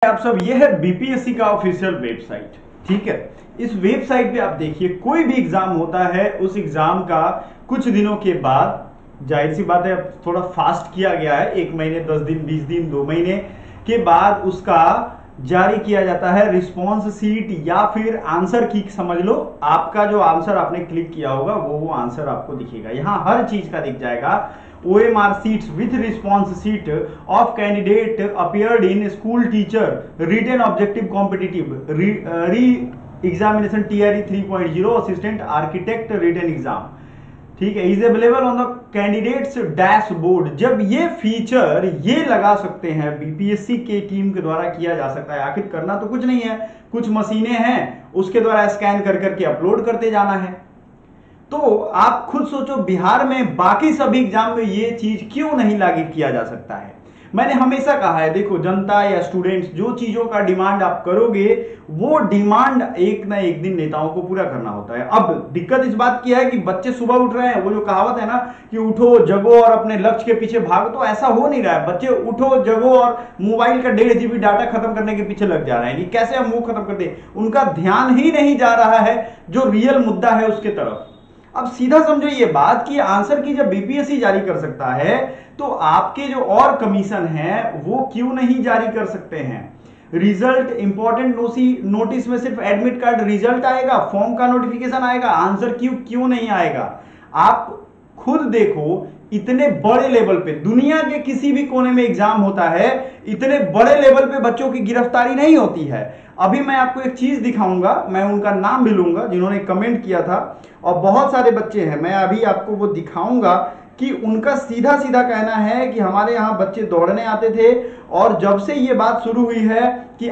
आप सब, ये है बीपीएससी का ऑफिशियल वेबसाइट। ठीक है, इस वेबसाइट पे आप देखिए, कोई भी एग्जाम होता है उस एग्जाम का कुछ दिनों के बाद, जाहिर सी बात है थोड़ा फास्ट किया गया है, 1 महीने 10 दिन 20 दिन 2 महीने के बाद उसका जारी किया जाता है रिस्पॉन्स सीट या फिर आंसर की। समझ लो, आपका जो आंसर आपने क्लिक किया होगा वो आंसर आपको दिखेगा। यहां हर चीज का दिख जाएगा। OMR seats with response sheet of candidate appeared in school teacher written objective competitive re-examination TRE 3.0 assistant architect written exam। ठीक है, is available on the candidates dashboard. जब ये फीचर ये लगा सकते हैं, बीपीएससी के टीम के द्वारा किया जा सकता है। आखिर करना तो कुछ नहीं है, कुछ मशीनें हैं, उसके द्वारा स्कैन कर करके अपलोड करते जाना है। तो आप खुद सोचो, बिहार में बाकी सभी एग्जाम में ये चीज क्यों नहीं लागू किया जा सकता है। मैंने हमेशा कहा है, देखो जनता या स्टूडेंट्स जो चीजों का डिमांड आप करोगे वो डिमांड एक ना एक दिन नेताओं को पूरा करना होता है। अब दिक्कत इस बात की है कि बच्चे सुबह उठ रहे हैं, वो जो कहावत है ना कि उठो जगो और अपने लक्ष्य के पीछे भागो, तो ऐसा हो नहीं रहा है। बच्चे उठो जगो और मोबाइल का 1.5 GB डाटा खत्म करने के पीछे लग जा रहे हैं कि कैसे हम वो खत्म कर दें। उनका ध्यान ही नहीं जा रहा है जो रियल मुद्दा है उसके तरफ। अब सीधा समझो ये बात कि आंसर की जब बीपीएससी जारी कर सकता है तो आपके जो और कमीशन है वो क्यों नहीं जारी कर सकते हैं। रिजल्ट इंपॉर्टेंट नोटिस में सिर्फ एडमिट कार्ड रिजल्ट आएगा, फॉर्म का नोटिफिकेशन आएगा, आंसर क्यों नहीं आएगा। आप खुद देखो, इतने बड़े लेवल पे दुनिया के किसी भी कोने में एग्जाम होता है, इतने बड़े लेवल पे बच्चों की गिरफ्तारी नहीं होती है। अभी मैं आपको एक चीज दिखाऊंगा, मैं उनका नाम भी लूंगा जिन्होंने कमेंट किया था, और बहुत सारे बच्चे हैं, मैं अभी आपको वो दिखाऊंगा कि उनका सीधा सीधा कहना है कि हमारे यहाँ बच्चे दौड़ने आते थे और जब से ये बात शुरू हुई है कि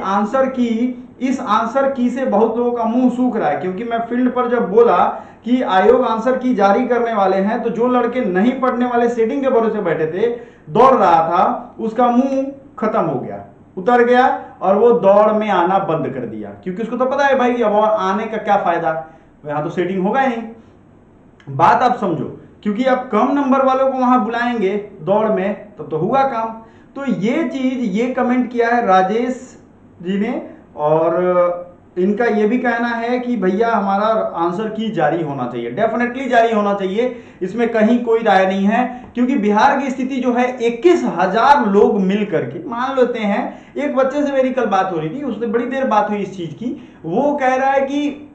इस आंसर की से बहुत लोगों का मुंह सूख रहा है। क्योंकि मैं फील्ड पर जब बोला कि आयोग आंसर की जारी करने वाले हैं, तो जो लड़के नहीं पढ़ने वाले सेटिंग के भरोसे बैठे थे, दौड़ रहा था, उसका मुंह खत्म हो गया, उतर गया और वो दौड़ में आना बंद कर दिया। क्योंकि उसको तो पता है भाई अब आने का क्या फायदा, यहां तो सेटिंग होगा ही नहीं। बात आप समझो, क्योंकि आप कम नंबर वालों को वहां बुलाएंगे दौड़ में तो हुआ काम। तो ये चीज, ये कमेंट किया है राजेश जी ने, और इनका ये भी कहना है कि भैया हमारा आंसर की जारी होना चाहिए, डेफिनेटली जारी होना चाहिए, इसमें कहीं कोई राय नहीं है। क्योंकि बिहार की स्थिति जो है, 21,000 लोग मिल करके, मान लेते हैं, एक बच्चे से मेरी कल बात हो रही थी, उससे बड़ी देर बात हुई इस चीज की, वो कह रहा है कि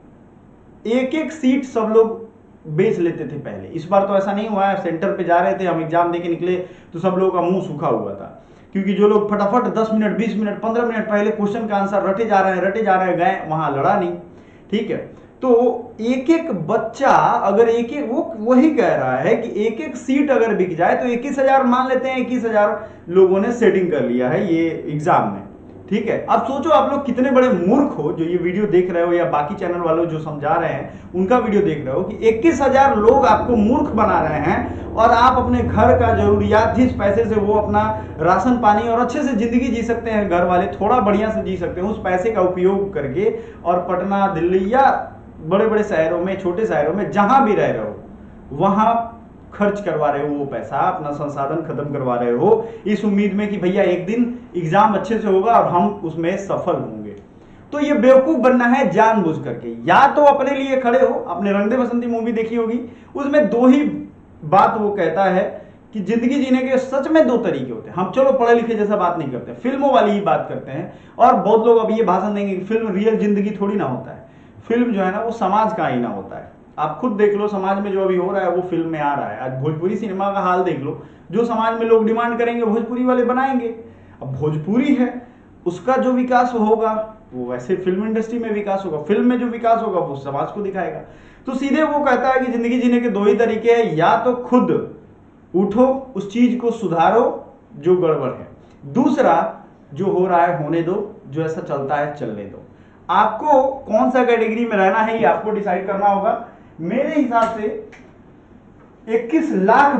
एक एक सीट सब लोग बेच लेते थे पहले। इस बार तो ऐसा नहीं हुआ है, सेंटर पे जा रहे थे हम, एग्जाम देके निकले तो सब लोगों का मुंह सूखा हुआ था। क्योंकि जो लोग फटाफट 10 मिनट 20 मिनट 15 मिनट पहले क्वेश्चन का आंसर रटे जा रहे हैं गए, वहां लड़ा नहीं। ठीक है, तो एक एक बच्चा अगर वही कह रहा है कि एक एक सीट अगर बिक जाए तो 21,000 मान लेते हैं, 21,000 लोगों ने सेटिंग कर लिया है ये एग्जाम में। ठीक है, अब सोचो आप लोग कितने बड़े मूर्ख हो जो ये वीडियो देख रहे हो, या बाकी चैनल वालों जो समझा रहे हैं उनका वीडियो देख रहे हो, कि 21,000 लोग आपको मूर्ख बना रहे हैं और आप अपने घर का जरूरियात, जिस पैसे से वो अपना राशन पानी और अच्छे से जिंदगी जी सकते हैं, घर वाले थोड़ा बढ़िया से जी सकते हैं, उस पैसे का उपयोग करके और पटना दिल्ली या बड़े बड़े शहरों में, छोटे शहरों में, जहां भी रह रहे हो वहां खर्च करवा रहे हो, वो पैसा अपना संसाधन खत्म करवा रहे हो, इस उम्मीद में कि भैया एक दिन एग्जाम अच्छे से होगा और हम उसमें सफल होंगे। तो ये बेवकूफ बनना है जानबूझ करके। या तो अपने लिए खड़े हो, अपने रंग दे बसंती मूवी देखी होगी, उसमें 2 ही बात वो कहता है कि जिंदगी जीने के सच में 2 तरीके होते हैं। हम चलो पढ़े लिखे जैसा बात नहीं करते, फिल्मों वाली ही बात करते हैं। और बहुत लोग अब ये भाषण देंगे कि फिल्म रियल जिंदगी थोड़ी ना होता है, फिल्म जो है ना वो समाज का आईना होता है। आप खुद देख लो, समाज में जो अभी हो रहा है वो फिल्म में आ रहा है। आज भोजपुरी सिनेमा का हाल देख लो, जो समाज में लोग डिमांड करेंगे भोजपुरी वाले बनाएंगे। अब भोजपुरी है, उसका जो विकास होगा वो वैसे फिल्म इंडस्ट्री में विकास होगा, फिल्म में जो विकास होगा वो समाज को दिखाएगा। तो सीधे वो कहता है कि जिंदगी जीने के 2 ही तरीके हैं, या तो खुद उठो, उस चीज को सुधारो जो गड़बड़ है, दूसरा जो हो रहा है होने दो, जो ऐसा चलता है चलने दो। आपको कौन सा कैटेगरी में रहना है ये आपको डिसाइड करना होगा। मेरे हिसाब से 21 लाख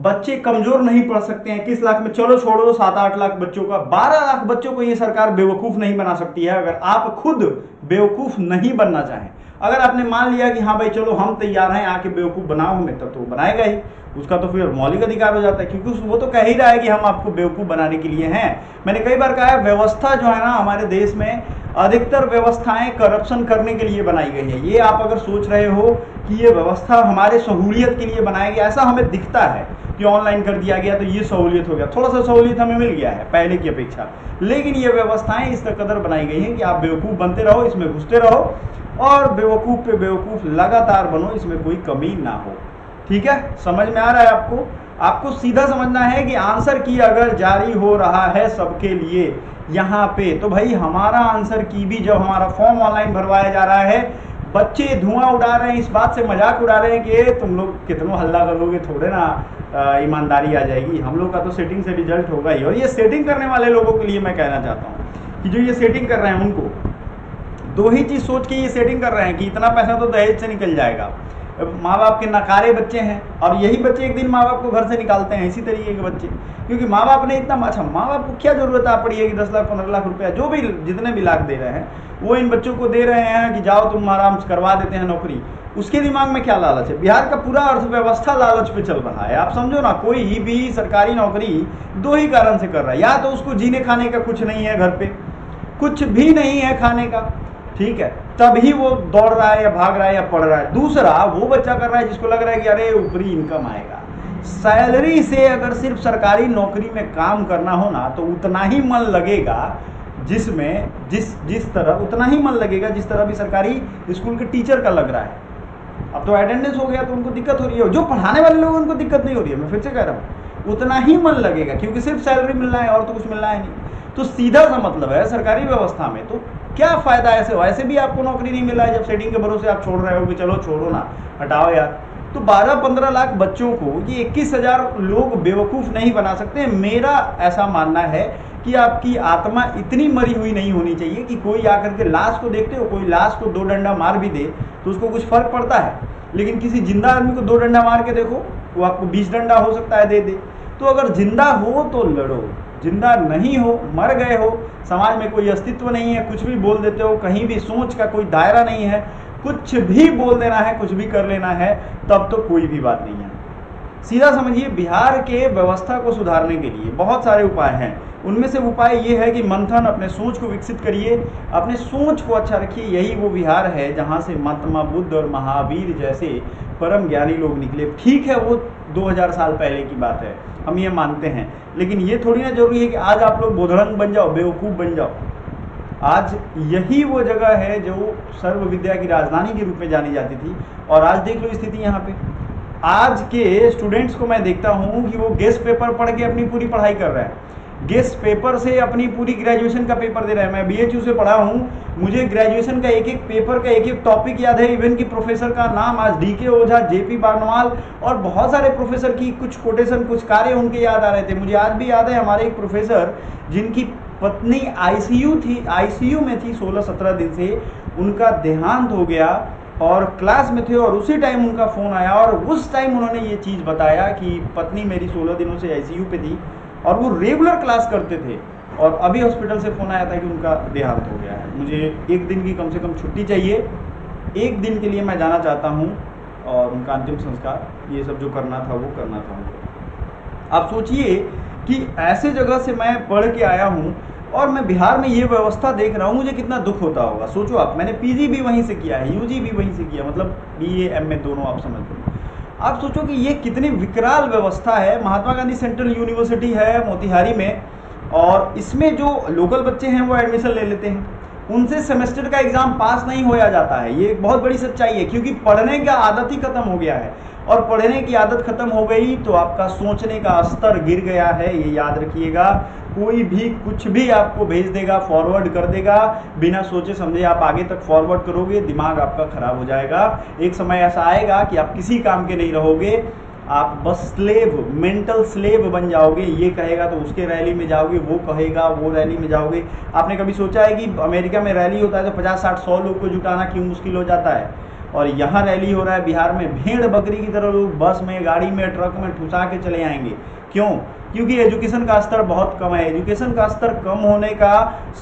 बच्चे कमजोर नहीं पढ़ सकते हैं। 21 लाख में चलो छोड़ो 7-8 लाख बच्चों का, 12 लाख बच्चों को ये सरकार बेवकूफ नहीं बना सकती है अगर आप खुद बेवकूफ नहीं बनना चाहें। अगर आपने मान लिया कि हाँ भाई चलो हम तैयार हैं आके बेवकूफ बनाओ हमें, तब तो बनाएगा ही, उसका तो फिर मौलिक अधिकार हो जाता है, क्योंकि वो तो कह ही रहा है कि हम आपको बेवकूफ बनाने के लिए हैं। मैंने कई बार कहा है व्यवस्था जो है ना हमारे देश में, अधिकतर व्यवस्थाएं करप्शन करने के लिए बनाई गई है। ये आप अगर सोच रहे हो कि ये व्यवस्था हमारे सहूलियत के लिए बनाया गया, ऐसा हमें दिखता है कि ऑनलाइन कर दिया गया तो ये सहूलियत हो गया, थोड़ा सा सहूलियत हमें मिल गया है पहले की अपेक्षा, लेकिन ये व्यवस्थाएं इस कदर बनाई गई हैं कि आप बेवकूफ बनते रहो, इसमें घुसते रहो और बेवकूफ पे बेवकूफ लगातार बनो, इसमें कोई कमी ना हो। ठीक है, समझ में आ रहा है आपको? आपको सीधा समझना है कि आंसर की अगर जारी हो रहा है सबके लिए यहाँ पे, तो भाई हमारा आंसर की भी जब हमारा फॉर्म ऑनलाइन भरवाया जा रहा है, बच्चे धुआं उड़ा रहे हैं, इस बात से मजाक उड़ा रहे हैं कि तुम लोग कितना हल्ला करोगे थोड़े ना ईमानदारी आ जाएगी, हम लोग का तो सेटिंग से रिजल्ट होगा ही। और ये सेटिंग करने वाले लोगों के लिए मैं कहना चाहता हूँ कि जो ये सेटिंग कर रहे हैं उनको दो ही चीज सोच के ये सेटिंग कर रहे हैं कि इतना पैसा तो दहेज से निकल जाएगा। माँ बाप के नकारे बच्चे हैं और यही बच्चे एक दिन माँ बाप को घर से निकालते हैं, इसी तरीके के बच्चे, क्योंकि माँ बाप ने इतना, अच्छा माँ बाप को क्या जरूरत आ पड़ी है कि 10 लाख 15 लाख रुपया जो भी जितने भी लाख दे रहे हैं वो इन बच्चों को दे रहे हैं कि जाओ तुम आराम से करवा देते हैं नौकरी। उसके दिमाग में क्या लालच है? बिहार का पूरा अर्थव्यवस्था लालच पे चल रहा है। आप समझो ना, कोई भी सरकारी नौकरी दो ही कारण से कर रहा है, या तो उसको जीने खाने का कुछ नहीं है, घर पे कुछ भी नहीं है खाने का, ठीक है, तभी वो दौड़ रहा है या भाग रहा है या पढ़ रहा है। दूसरा वो बच्चा कर रहा है जिसको लग रहा है कि अरे ऊपरी इनकम आएगा। सैलरी से अगर सिर्फ सरकारी नौकरी में काम करना हो ना तो उतना ही मन लगेगा जिसमें जिस तरह उतना ही मन लगेगा जिस तरह भी सरकारी स्कूल के टीचर का लग रहा है। अब तो अटेंडेंस हो गया तो उनको दिक्कत हो रही है, जो पढ़ाने वाले लोग उनको दिक्कत नहीं हो रही है, मैं फिर से कह रहा हूँ उतना ही मन लगेगा क्योंकि सिर्फ सैलरी मिल रहा है और तो कुछ मिल रहा है नहीं। तो सीधा सा मतलब है सरकारी व्यवस्था में तो क्या फायदा, ऐसे वैसे भी आपको नौकरी नहीं मिल रहा है, जब सेटिंग के भरोसे आप छोड़ रहे हो कि चलो छोड़ो ना, हटाओ यार। तो 12-15 लाख बच्चों को ये 21,000 लोग बेवकूफ नहीं बना सकते। मेरा ऐसा मानना है कि आपकी आत्मा इतनी मरी हुई नहीं होनी चाहिए कि कोई आकर के लाश को देखते हो, कोई लाश को 2 डंडा मार भी दे तो उसको कुछ फर्क पड़ता है, लेकिन किसी जिंदा आदमी को 2 डंडा मार के देखो, वो आपको 20 डंडा हो सकता है दे दे। तो अगर जिंदा हो तो लड़ो, जिंदा नहीं हो, मर गए हो, समाज में कोई अस्तित्व नहीं है, कुछ भी बोल देते हो, कहीं भी सोच का कोई दायरा नहीं है, कुछ भी बोल देना है, कुछ भी कर लेना है, तब तो कोई भी बात नहीं है। सीधा समझिए, बिहार के व्यवस्था को सुधारने के लिए बहुत सारे उपाय हैं। उनमें से उपाय ये है कि मंथन, अपने सोच को विकसित करिए, अपने सोच को अच्छा रखिए। यही वो बिहार है जहाँ से महात्मा बुद्ध और महावीर जैसे परम ज्ञानी लोग निकले। ठीक है, वो 2000 साल पहले की बात है, हम ये मानते हैं, लेकिन ये थोड़ी ना जरूरी है कि आज आप लोग बोधड़ंग बन जाओ, बेवकूफ़ बन जाओ। आज यही वो जगह है जो सर्व विद्या की राजधानी के रूप में जानी जाती थी, और आज देख लो स्थिति यहाँ पे। आज के स्टूडेंट्स को मैं देखता हूँ कि वो गेस्ट पेपर पढ़ के अपनी पूरी पढ़ाई कर रहे हैं, गेस्ट पेपर से अपनी पूरी ग्रेजुएशन का पेपर दे रहे हैं। मैं BHU से पढ़ा हूँ, मुझे ग्रेजुएशन का एक एक पेपर का एक एक टॉपिक याद है, इवन की प्रोफेसर का नाम आज DK ओझा, JP बार्नवाल और बहुत सारे प्रोफेसर की कुछ कोटेशन, कुछ कार्य उनके याद आ रहे थे। मुझे आज भी याद है हमारे एक प्रोफेसर जिनकी पत्नी ICU में थी 16-17 दिन से, उनका देहांत हो गया और क्लास में थे और उसी टाइम उनका फ़ोन आया और उस टाइम उन्होंने ये चीज़ बताया कि पत्नी मेरी 16 दिनों से ICU पे थी और वो रेगुलर क्लास करते थे और अभी हॉस्पिटल से फ़ोन आया था कि उनका देहांत हो गया है। मुझे एक दिन की कम से कम छुट्टी चाहिए, एक दिन के लिए मैं जाना चाहता हूँ और उनका अंतिम संस्कार, ये सब जो करना था वो करना था उनको। आप सोचिए कि ऐसे जगह से मैं पढ़ के आया हूँ और मैं बिहार में ये व्यवस्था देख रहा हूँ, मुझे कितना दुख होता होगा। सोचो आप, मैंने PG भी वहीं से किया है, UG भी वहीं से किया, मतलब BA MA दोनों आप समझ लो। आप सोचो कि ये कितनी विकराल व्यवस्था है। महात्मा गांधी सेंट्रल यूनिवर्सिटी है मोतिहारी में, और इसमें जो लोकल बच्चे हैं वो एडमिशन ले लेते हैं, उनसे सेमेस्टर का एग्जाम पास नहीं होया जाता है। ये एक बहुत बड़ी सच्चाई है, क्योंकि पढ़ने का आदत ही खत्म हो गया है, और पढ़ने की आदत खत्म हो गई तो आपका सोचने का स्तर गिर गया है। ये याद रखिएगा, कोई भी कुछ भी आपको भेज देगा, फॉरवर्ड कर देगा, बिना सोचे समझे आप आगे तक फॉरवर्ड करोगे, दिमाग आपका खराब हो जाएगा। एक समय ऐसा आएगा कि आप किसी काम के नहीं रहोगे, आप बस स्लेव, मेंटल स्लेव बन जाओगे। ये कहेगा तो उसके रैली में जाओगे, वो कहेगा वो रैली में जाओगे। आपने कभी सोचा है कि अमेरिका में रैली होता है तो 50, 60, 100 लोग को जुटाना क्यों मुश्किल हो जाता है? और यहाँ रैली हो रहा है बिहार में, भेड़ बकरी की तरह लोग बस में, गाड़ी में, ट्रक में ठुसा के चले आएंगे। क्यों? क्योंकि एजुकेशन का स्तर बहुत कम है। एजुकेशन का स्तर कम होने का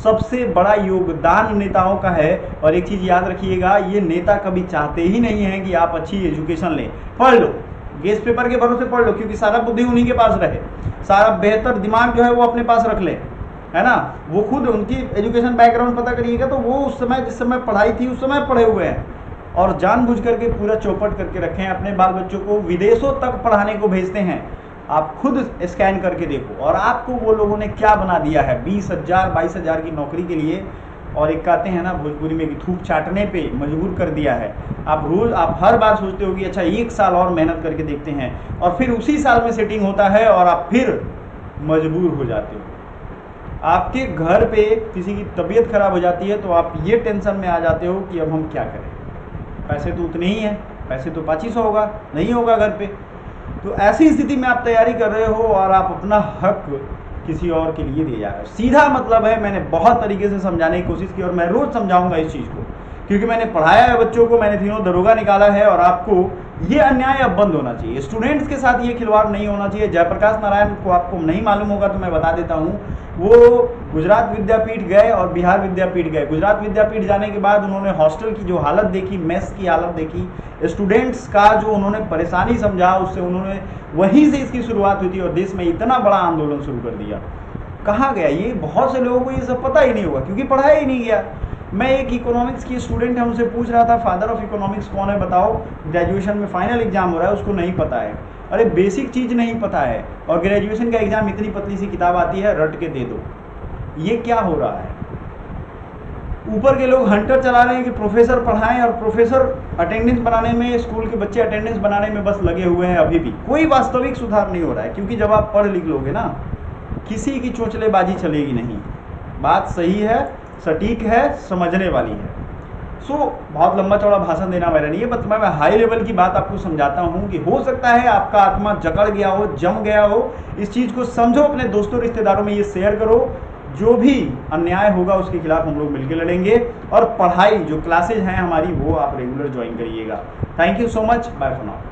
सबसे बड़ा योगदान नेताओं का है। और एक चीज याद रखिएगा, ये नेता कभी चाहते ही नहीं है कि आप अच्छी एजुकेशन लें। पढ़ लो, गेस्ट पेपर के भरोसे पढ़ लो, क्योंकि सारा बुद्धि उन्हीं के पास रहे, सारा बेहतर दिमाग जो है वो अपने पास रख ले, है ना। वो खुद उनकी एजुकेशन बैकग्राउंड पता करिएगा तो वो उस समय जिस समय पढ़ाई थी उस समय पढ़े हुए हैं, और जानबूझ करके पूरा चौपट करके रखे हैं। अपने बाल बच्चों को विदेशों तक पढ़ाने को भेजते हैं। आप खुद स्कैन करके देखो, और आपको वो लोगों ने क्या बना दिया है 20,000 22,000 की नौकरी के लिए, और एक कहते हैं ना भोजपुरी में कि थूक चाटने पे मजबूर कर दिया है। आप हर बार सोचते हो कि अच्छा 1 साल और मेहनत करके देखते हैं, और फिर उसी साल में सेटिंग होता है और आप फिर मजबूर हो जाते हो। आपके घर पे किसी की तबीयत खराब हो जाती है तो आप ये टेंशन में आ जाते हो कि अब हम क्या करें, पैसे तो उतने ही हैं, पैसे तो 2500 होगा, नहीं होगा घर पे। तो ऐसी स्थिति में आप तैयारी कर रहे हो और आप अपना हक किसी और के लिए दिए जा रहे हो। सीधा मतलब है, मैंने बहुत तरीके से समझाने की कोशिश की और मैं रोज समझाऊंगा इस चीज़ को, क्योंकि मैंने पढ़ाया है बच्चों को, मैंने तीनों दरोगा निकाला है। और आपको ये अन्याय अब बंद होना चाहिए, स्टूडेंट्स के साथ ये खिलवाड़ नहीं होना चाहिए। जयप्रकाश नारायण को आपको नहीं मालूम होगा तो मैं बता देता हूँ, वो गुजरात विद्यापीठ गए और बिहार विद्यापीठ गए। गुजरात विद्यापीठ जाने के बाद उन्होंने हॉस्टल की जो हालत देखी, मेस की हालत देखी, स्टूडेंट्स का जो उन्होंने परेशानी समझा, उससे उन्होंने वहीं से इसकी शुरुआत हुई थी और देश में इतना बड़ा आंदोलन शुरू कर दिया। कहाँ गया ये? बहुत से लोगों को ये सब पता ही नहीं होगा क्योंकि पढ़ाया ही नहीं गया। मैं एक इकोनॉमिक्स की स्टूडेंट है, उनसे पूछ रहा था फादर ऑफ इकोनॉमिक्स कौन है बताओ, ग्रेजुएशन में फाइनल एग्जाम हो रहा है, उसको नहीं पता है। अरे बेसिक चीज़ नहीं पता है, और ग्रेजुएशन का एग्जाम इतनी पतली सी किताब आती है, रट के दे दो। ये क्या हो रहा है? ऊपर के लोग हंटर चला रहे हैं कि प्रोफेसर पढ़ाएं, और प्रोफेसर अटेंडेंस बनाने में, स्कूल के बच्चे अटेंडेंस बनाने में बस लगे हुए हैं। अभी भी कोई वास्तविक सुधार नहीं हो रहा है, क्योंकि जब आप पढ़ लिख लोगे ना, किसी की चोंचलेबाजी चलेगी नहीं। बात सही है, सटीक है, समझने वाली है। बहुत लंबा चौड़ा भाषण देना मेरा नहीं है, बस मैं हाई लेवल की बात आपको समझाता हूँ कि हो सकता है आपका आत्मा जकड़ गया हो, जम गया हो। इस चीज़ को समझो, अपने दोस्तों रिश्तेदारों में ये शेयर करो। जो भी अन्याय होगा उसके खिलाफ हम लोग मिलकर लड़ेंगे। और पढ़ाई जो क्लासेज हैं हमारी, वो आप रेगुलर ज्वाइन करिएगा। Thank you so much, bye for now.